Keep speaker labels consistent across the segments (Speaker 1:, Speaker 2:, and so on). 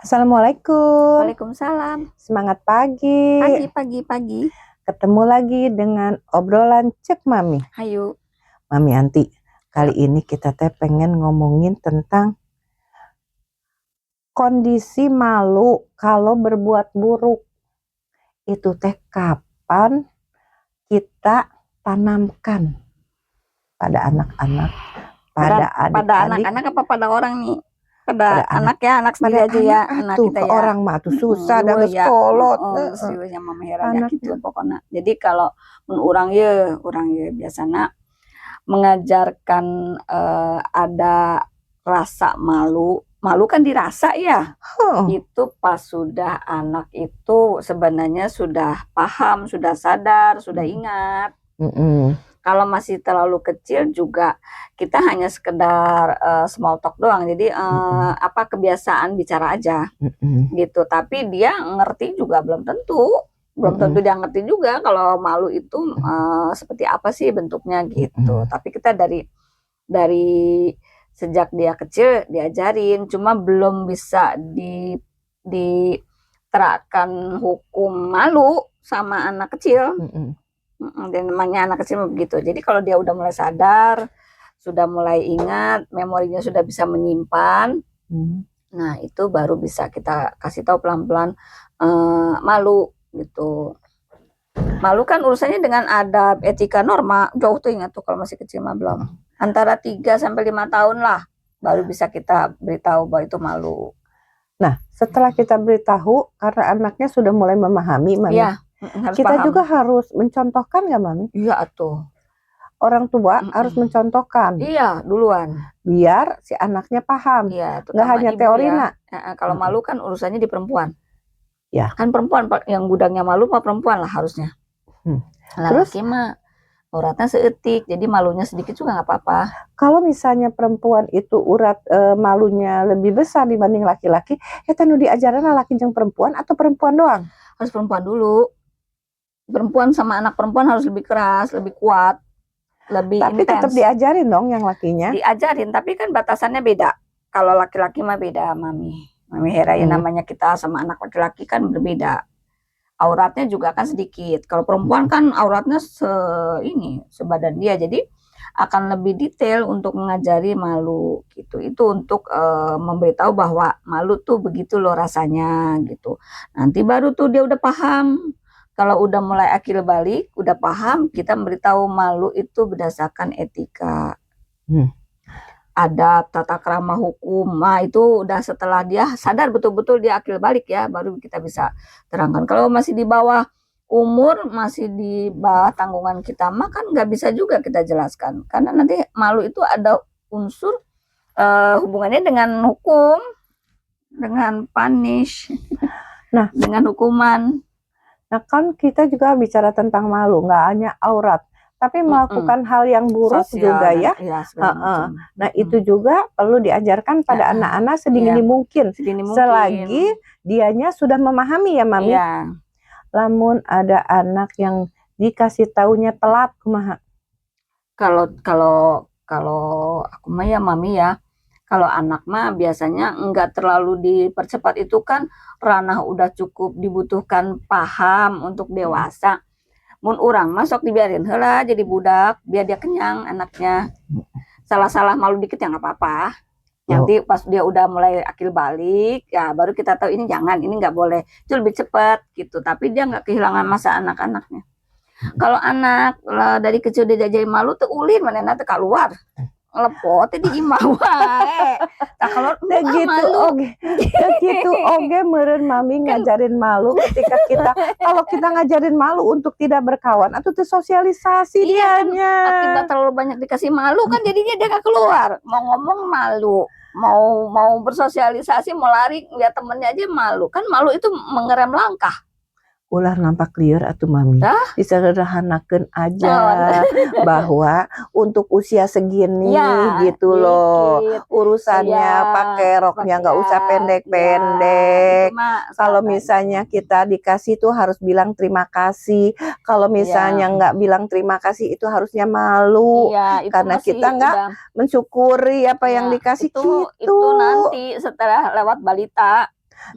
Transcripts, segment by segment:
Speaker 1: Assalamualaikum.
Speaker 2: Waalaikumsalam.
Speaker 1: Semangat pagi.
Speaker 2: Pagi.
Speaker 1: Ketemu lagi dengan obrolan Cek Mami.
Speaker 2: Hayu.
Speaker 1: Mami Anti, kali ini kita pengen ngomongin tentang kondisi malu kalau berbuat buruk. Itu kapan kita tanamkan pada anak-anak, pada adik-adik.
Speaker 2: Pada anak-anak apa pada orang nih? Pada anak ya, anak sendiri aja ya, anak kita ya.
Speaker 1: Orang mah tuh susah dan sekolot.
Speaker 2: Seriusnya mama heran ya gitu pokoknya. Jadi kalau orang ya biasanya mengajarkan ada rasa malu kan dirasa ya. Itu pas sudah anak itu sebenarnya sudah paham, sudah sadar, sudah ingat. Kalau masih terlalu kecil juga kita hanya sekedar small talk doang. Jadi kebiasaan bicara aja gitu. Tapi dia ngerti juga belum tentu dia ngerti juga kalau malu itu seperti apa sih bentuknya gitu. Tapi kita dari sejak dia kecil diajarin, cuma belum bisa diterapkan hukum malu sama anak kecil. Dan namanya anak kecil begitu. Jadi kalau dia udah mulai sadar, sudah mulai ingat, memorinya sudah bisa menyimpan, nah itu baru bisa kita kasih tahu pelan-pelan malu gitu. Malu kan urusannya dengan adab, etika, norma, jauh tuh ingat tuh kalau masih kecil mah belum. Antara 3 sampai 5 tahun lah baru bisa kita beritahu bahwa itu malu.
Speaker 1: Nah, setelah kita beritahu karena anaknya sudah mulai memahami, Mami.
Speaker 2: Iya.
Speaker 1: Kita paham. Juga harus mencontohkan nggak, Mami?
Speaker 2: Iya tuh.
Speaker 1: Orang tua harus mencontohkan.
Speaker 2: Iya, duluan.
Speaker 1: Biar si anaknya paham.
Speaker 2: Iya,
Speaker 1: nggak hanya teori,
Speaker 2: ya. Kalau malu kan urusannya di perempuan.
Speaker 1: Ya.
Speaker 2: Kan perempuan yang gudangnya malu mah perempuan lah harusnya. Terus mah uratnya seetik, jadi malunya sedikit juga nggak apa-apa.
Speaker 1: Kalau misalnya perempuan itu urat malunya lebih besar dibanding laki-laki, ya tanu diajaran laki jeung perempuan atau perempuan doang?
Speaker 2: Harus perempuan dulu. Perempuan sama anak perempuan harus lebih keras, lebih kuat, lebih
Speaker 1: tapi intens. Tetap diajarin dong yang lakinya.
Speaker 2: Diajarin, tapi kan batasannya beda. Kalau laki-laki mah beda, Mami Hera, ya namanya kita sama anak laki-laki kan berbeda. Auratnya juga kan sedikit. Kalau perempuan kan auratnya sebadan dia, jadi akan lebih detail untuk mengajari malu gitu. Itu untuk memberitahu bahwa malu tuh begitu loh rasanya gitu. Nanti baru tuh dia udah paham. Kalau udah mulai akil balik, udah paham, kita memberitahu malu itu berdasarkan etika, adab, tata krama, hukum. Nah itu udah setelah dia sadar betul-betul dia akil balik ya, baru kita bisa terangkan. Kalau masih di bawah umur, masih di bawah tanggungan kita, mah kan nggak bisa juga kita jelaskan. Karena nanti malu itu ada unsur hubungannya dengan hukum, dengan punish, dengan hukuman.
Speaker 1: Nah kan kita juga bicara tentang malu, nggak hanya aurat, tapi melakukan hal yang buruk sosial juga ya. Nah itu juga perlu diajarkan pada anak-anak sedini mungkin, selagi dianya sudah memahami ya Mami. Lamun ada anak yang dikasih taunya telat, kumaha?
Speaker 2: Kalau aku mah ya Mami ya, kalau anak mah biasanya enggak terlalu dipercepat, itu kan ranah udah cukup dibutuhkan paham untuk dewasa. Mun urang masuk dibiarin heula jadi budak biar dia kenyang anaknya. Salah-salah malu dikit ya nggak apa-apa. Nanti pas dia udah mulai akil balik ya baru kita tahu ini jangan, ini nggak boleh. Itu lebih cepat gitu. Tapi dia nggak kehilangan masa anak-anaknya. Kalau anak dari kecil dia diajarin malu tuh ulin mana nanti keluar. Lepot di imah wae. Nah kalau
Speaker 1: gitu oge meureun Mami ngajarin malu ketika kalau kita ngajarin malu untuk tidak berkawan atau tersosialisasi dianya.
Speaker 2: Akibat terlalu banyak dikasih malu kan jadinya dia gak keluar. Mau ngomong malu, mau bersosialisasi, mau lari lihat temennya aja malu. Kan malu itu mengerem langkah.
Speaker 1: Ulah nampak liar atuh Mami. Disederhanakeun aja bahwa untuk usia segini gitu loh. Urusannya pakai roknya nggak usah pendek-pendek. Kalau misalnya kita dikasih tuh harus bilang terima kasih. Kalau misalnya nggak bilang terima kasih itu harusnya malu. Karena kita nggak mensyukuri apa yang dikasih
Speaker 2: itu nanti setelah lewat balita.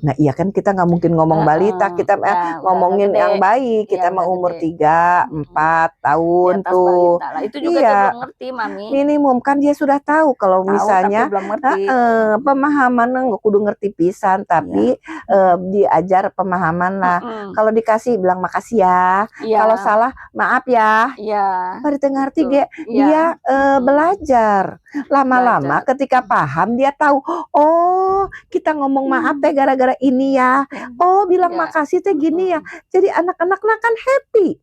Speaker 1: Nah iya kan kita nggak mungkin ngomong balita, kita ngomongin yang baik, kita mau umur 3, 4 tahun tuh.
Speaker 2: Lah, itu juga dia belum ngerti, Mami.
Speaker 1: Minimum kan dia sudah tahu kalau misalnya pemahaman nggak kudu ngerti pisan, tapi diajar pemahaman lah. Kalau dikasih bilang makasih ya, kalau salah maaf ya. Pada ngerti dia belajar. Lama-lama ketika paham dia tahu, oh kita ngomong maaf teh gara-gara ini ya, oh bilang makasih teh gini ya. Jadi anak-anak kan happy.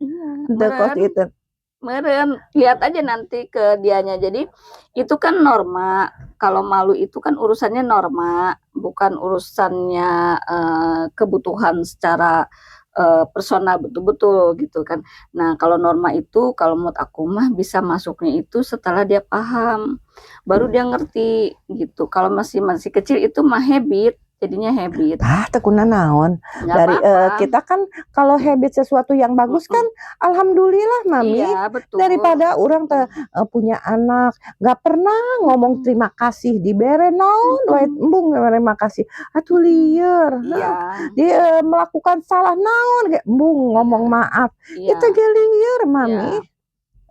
Speaker 1: Itu
Speaker 2: meren, lihat aja nanti ke dianya. Jadi itu kan norma. Kalau malu itu kan urusannya norma, bukan urusannya kebutuhan secara personal betul-betul gitu kan. Nah kalau norma itu kalau menurut aku mah bisa masuknya itu setelah dia paham, baru dia ngerti gitu. Kalau masih kecil itu mah habit, jadinya habit.
Speaker 1: Tekuna naon dari kita kan kalau habit sesuatu yang bagus kan alhamdulillah Mami.
Speaker 2: Iya, betul.
Speaker 1: Daripada orang punya anak nggak pernah ngomong terima kasih dibere naon embung terima kasih atuh lieur. Dia melakukan salah naon embung ngomong maaf. Itu lieur Mami.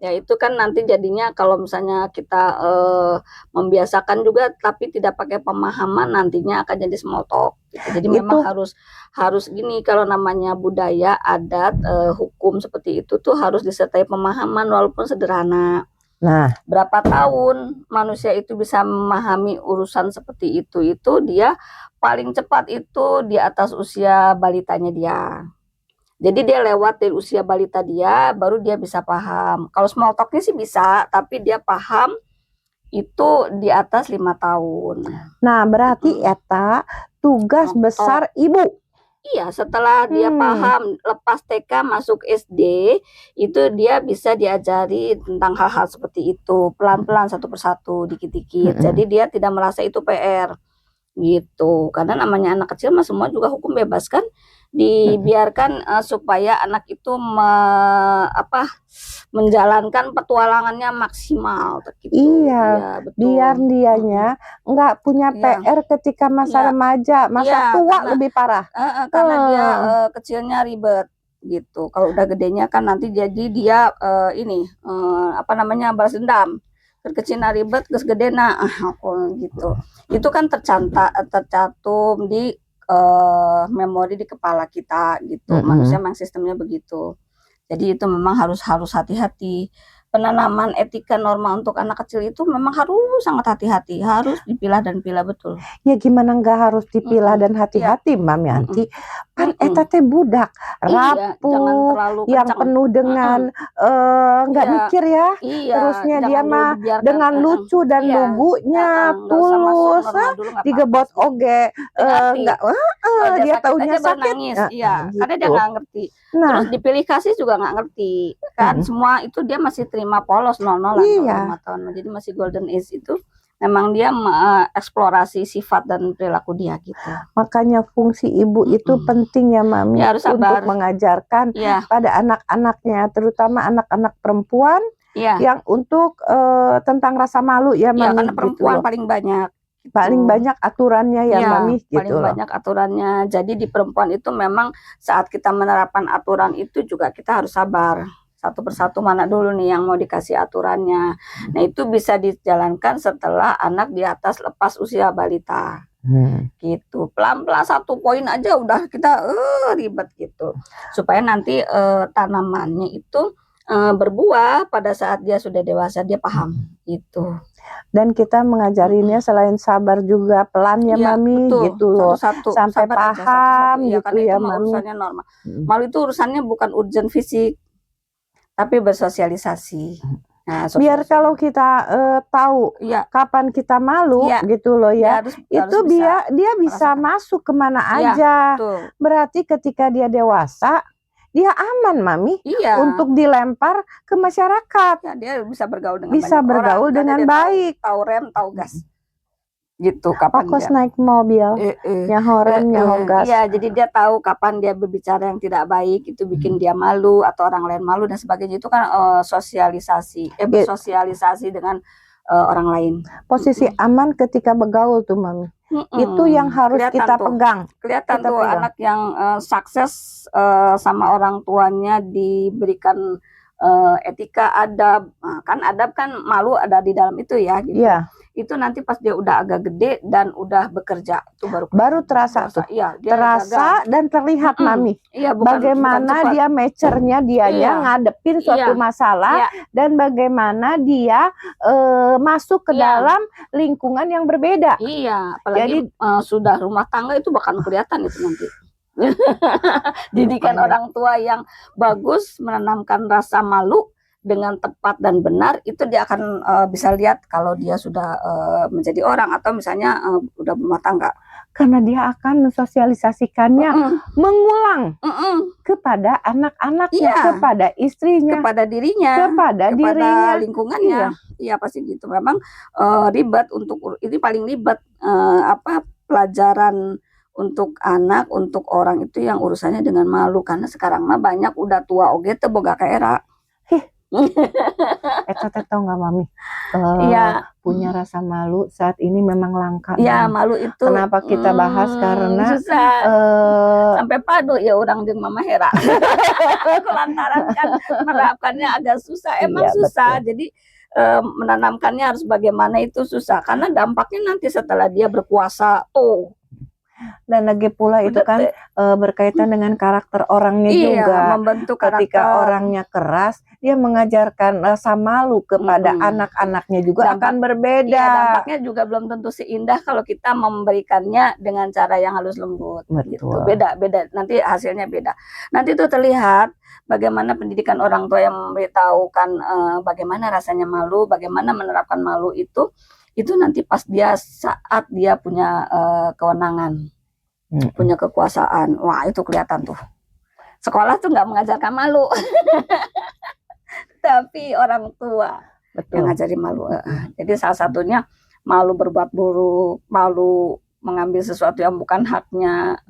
Speaker 2: Ya itu kan nanti jadinya kalau misalnya kita membiasakan juga tapi tidak pakai pemahaman, nantinya akan jadi small talk gitu. Jadi memang harus gini, kalau namanya budaya, adat, hukum seperti itu tuh harus disertai pemahaman walaupun sederhana.
Speaker 1: Nah,
Speaker 2: berapa tahun manusia itu bisa memahami urusan seperti itu dia paling cepat itu di atas usia balitanya dia. Jadi dia lewat dari usia balita dia, baru dia bisa paham. Kalau small talknya sih bisa, tapi dia paham itu di atas 5 tahun.
Speaker 1: Nah berarti eta tugas besar ibu.
Speaker 2: Iya, setelah dia paham, lepas TK masuk SD, itu dia bisa diajari tentang hal-hal seperti itu. Pelan-pelan satu persatu, dikit-dikit. Jadi dia tidak merasa itu PR. Gitu. Karena namanya anak kecil mah semua juga hukum bebas kan. Dibiarkan supaya anak itu menjalankan petualangannya maksimal gitu.
Speaker 1: Iya, betul. Biar dianya nggak punya PR ketika masa remaja, masa tua karena, lebih parah.
Speaker 2: Karena dia kecilnya ribet gitu. Kalau udah gedenya kan nanti jadi dia balas dendam. Kecilnya ribet, terus gede gitu. Itu kan tercantum di memori di kepala kita gitu. Manusia memang sistemnya begitu. Jadi itu memang harus hati-hati. Penanaman etika norma untuk anak kecil itu memang harus sangat hati-hati, harus dipilah dan pilah betul.
Speaker 1: Ya gimana nggak harus dipilah dan hati-hati, Mami Yanti? Kan eta teh budak rapuh, yang penuh dengan nggak mikir ya. Terusnya dia mah dengan lucu dan lugunya tulus, digebot oge, nggak dia taunya sakit.
Speaker 2: Iya, karena dia nggak ngerti. Terus dipilih kasih juga nggak ngerti, kan semua itu dia masih terima polos 00 5 tahun, jadi masih golden age itu. Memang dia mengeksplorasi sifat dan perilaku dia gitu.
Speaker 1: Makanya fungsi ibu itu penting ya Mami, untuk mengajarkan pada anak-anaknya, terutama anak-anak perempuan yang untuk tentang rasa malu ya Mami.
Speaker 2: Karena perempuan gitu paling banyak.
Speaker 1: Paling banyak aturannya ya Mami gitu.
Speaker 2: Paling banyak aturannya. Jadi di perempuan itu memang saat kita menerapkan aturan itu juga kita harus sabar. Satu persatu mana dulu nih yang mau dikasih aturannya. Nah itu bisa dijalankan setelah anak di atas lepas usia balita. Gitu, pelan-pelan 1 poin aja udah kita ribet gitu. Supaya nanti tanamannya itu berbuah pada saat dia sudah dewasa, dia paham gitu.
Speaker 1: Dan kita mengajarinya selain sabar juga pelan ya Mami, betul. Gitu loh, sampai paham aja, gitu ya Mami.
Speaker 2: Urusannya normal. Malu itu urusannya bukan urgent fisik, tapi bersosialisasi. Nah,
Speaker 1: biar kalau kita tahu kapan kita malu gitu loh ya, itu dia bisa masuk kemana aja. Berarti ketika dia dewasa dia aman Mami untuk dilempar ke masyarakat.
Speaker 2: Dia bisa bergaul dengan
Speaker 1: dengan baik.
Speaker 2: Tahu rem, tahu gas. Gitu kapan
Speaker 1: dia naik mobil nyaho rem nyaho gas.
Speaker 2: Iya, jadi dia tahu kapan dia berbicara yang tidak baik, itu bikin dia malu atau orang lain malu dan sebagainya. Itu kan bersosialisasi dengan orang lain.
Speaker 1: Posisi aman ketika bergaul tuh Mami. Itu yang harus
Speaker 2: Kelihatan
Speaker 1: kita
Speaker 2: tuh.
Speaker 1: pegang.
Speaker 2: Kelihatan
Speaker 1: Kita
Speaker 2: tuh
Speaker 1: pegang.
Speaker 2: anak yang sukses sama orang tuanya diberikan etika, adab. Nah, kan adab kan malu ada di dalam itu ya gitu.
Speaker 1: Iya.
Speaker 2: Itu nanti pas dia udah agak gede dan udah bekerja itu
Speaker 1: baru terasa tuh.
Speaker 2: Iya, dia
Speaker 1: terasa dan terlihat Mami.
Speaker 2: Iya,
Speaker 1: bagaimana dia maturenya dianya ngadepin suatu masalah dan bagaimana dia masuk ke dalam lingkungan yang berbeda.
Speaker 2: Iya, apalagi sudah rumah tangga itu bahkan kelihatan itu nanti. Didikan orang tua yang bagus menanamkan rasa malu dengan tepat dan benar, itu dia akan bisa lihat kalau dia sudah menjadi orang atau misalnya udah berumah tangga.
Speaker 1: Karena dia akan mensosialisasikannya mengulang kepada anak-anaknya, kepada istrinya,
Speaker 2: kepada dirinya, kepada lingkungannya. Iya pasti gitu. Memang ribet untuk ini paling ribet pelajaran untuk anak, untuk orang itu yang urusannya dengan malu, karena sekarang mah banyak udah tua oge teu boga kaera.
Speaker 1: Eta tau nggak Mami? Punya rasa malu saat ini memang langka.
Speaker 2: Iya, malu itu.
Speaker 1: Kenapa kita bahas? Karena
Speaker 2: susah. Sampai padu ya orang jeung Mama Hera. Lantaran kan menerapkannya agak susah. Emang susah. Betul. Jadi menanamkannya harus bagaimana itu susah, karena dampaknya nanti setelah dia berkuasa
Speaker 1: dan lagi pula itu kan berkaitan dengan karakter orangnya juga.
Speaker 2: Membentuk
Speaker 1: ketika orangnya keras, dia mengajarkan rasa malu kepada anak-anaknya juga akan berbeda.
Speaker 2: Dampaknya juga belum tentu seindah kalau kita memberikannya dengan cara yang halus lembut. Gitu. Beda nanti hasilnya beda. Nanti itu terlihat bagaimana pendidikan orang tua yang memberitahukan bagaimana rasanya malu, bagaimana menerapkan malu itu nanti pas dia saat dia punya kewenangan, punya kekuasaan, wah itu kelihatan tuh. Sekolah tuh nggak mengajarkan malu, tapi orang tua yang ngajarin malu. Jadi salah satunya malu berbuat buruk, malu mengambil sesuatu yang bukan haknya,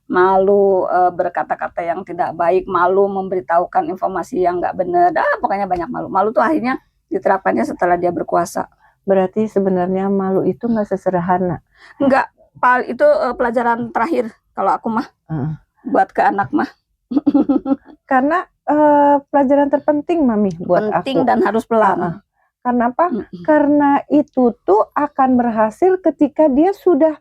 Speaker 2: malu berkata-kata yang tidak baik, malu memberitahukan informasi yang nggak benar. Pokoknya banyak malu. Malu tuh akhirnya diterapkannya setelah dia berkuasa.
Speaker 1: Berarti sebenarnya malu itu nggak sesederhana.
Speaker 2: Enggak, itu pelajaran terakhir kalau aku mah buat ke anak mah.
Speaker 1: Karena pelajaran terpenting Mami buat
Speaker 2: penting
Speaker 1: aku.
Speaker 2: Dan harus pelan.
Speaker 1: Karena apa? Karena itu tuh akan berhasil ketika dia sudah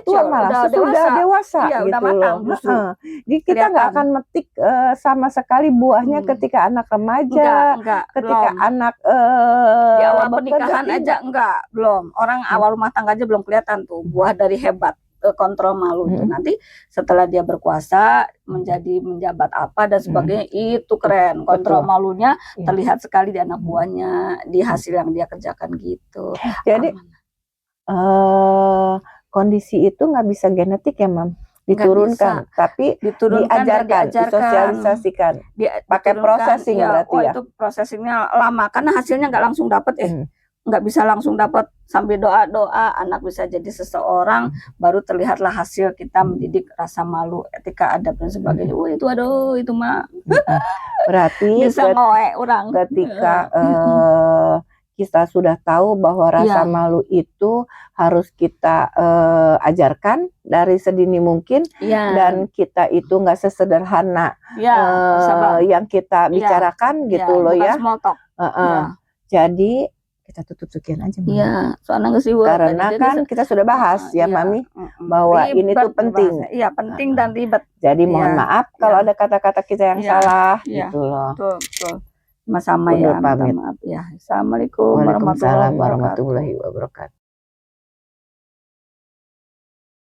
Speaker 1: tua, malah sudah dewasa
Speaker 2: gitu udah matang, loh.
Speaker 1: Jadi kita nggak akan metik sama sekali buahnya ketika anak remaja, ketika belum. Anak
Speaker 2: di awal pernikahan aja belum. Orang awal rumah tangga aja belum kelihatan tuh buah dari hebat kontrol malu itu. Nanti setelah dia berkuasa menjadi menjabat apa dan sebagainya itu keren. Kontrol malunya terlihat sekali di anak buahnya, di hasil yang dia kerjakan gitu.
Speaker 1: Jadi kondisi itu nggak bisa genetik ya Mam, diturunkan, tapi diajarkan, disosialisasikan, pakai processing berarti ya.
Speaker 2: Itu prosesingnya lama karena hasilnya nggak langsung dapet nggak bisa langsung dapat, sambil doa-doa anak bisa jadi seseorang, baru terlihatlah hasil kita mendidik rasa malu, etika, adab dan sebagainya. Itu mah
Speaker 1: berarti
Speaker 2: bisa ngoek orang.
Speaker 1: Ketika kita sudah tahu bahwa rasa malu itu harus kita ajarkan dari sedini mungkin, dan kita itu nggak sesederhana yang kita bicarakan gitu loh ya.
Speaker 2: Small talk.
Speaker 1: Jadi kita tutup sekian aja.
Speaker 2: Soalnya
Speaker 1: karena kan kita sudah bahas Mami bahwa ribet, ini tuh penting.
Speaker 2: Penting dan ribet.
Speaker 1: Jadi mohon maaf kalau ada kata-kata kita yang salah gitu loh.
Speaker 2: Betul. Sama-sama ya.
Speaker 1: Pamit.
Speaker 2: Assalamualaikum
Speaker 1: warahmatullahi wabarakatuh.